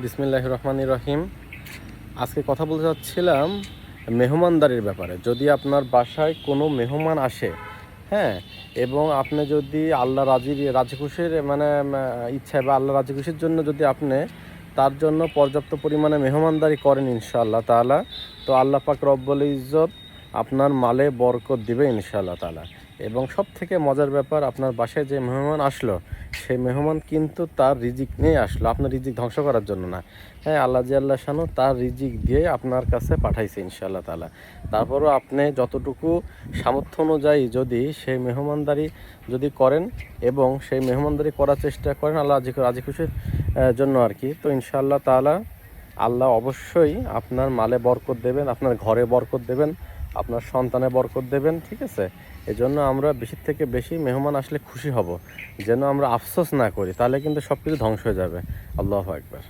বিসমিল্লাহির রহমানির রহিম। আজকে কথা বলতে চাচ্ছিলাম মেহমানদারির ব্যাপারে। যদি আপনার বাসায় কোনো মেহমান আসে, হ্যাঁ, এবং আপনি যদি আল্লাহ রাজি খুশির ইচ্ছায় বা আল্লাহ রাজি খুশির জন্য যদি আপনি তার জন্য পর্যাপ্ত পরিমাণে মেহমানদারি করেন ইনশাআল্লাহ তাআলা, তো আল্লাহ পাক রব্বুল ইজ্জত আপনার মালে বরকত দিবে ইনশাআল্লাহ তাআলা। এবং সবথেকে মজার ব্যাপার, আপনার বাসায় যে মেহমান আসলো, সেই মেহমান কিন্তু তার রিজিক নিয়ে আসলো, আপনার রিজিক ধ্বংস করার জন্য না। হ্যাঁ, আল্লাহ শানু তার রিজিক দিয়ে আপনার কাছে পাঠাইছে ইনশাআল্লাহ তাআলা। তারপরও আপনি যতটুকু সামর্থ্য অনুযায়ী যদি সেই মেহমানদারি যদি করেন এবং সেই মেহমানদারি করার চেষ্টা করেন আল্লাহ রাজি খুশির জন্য আর কি, তো ইনশাআল্লাহ তাআলা আল্লাহ অবশ্যই আপনার মালে বরকত দেবেন, আপনার ঘরে বরকত দেবেন, আপনার সন্তানে বরকত দেবেন। ঠিক আছে, এজন্য আমরা বেশি থেকে বেশি মেহমান আসলে খুশি হব, যেন আমরা আফসোস না করি, তাহলে কিন্তু সব কিছু ধ্বংস হয়ে যাবে। আল্লাহু আকবার।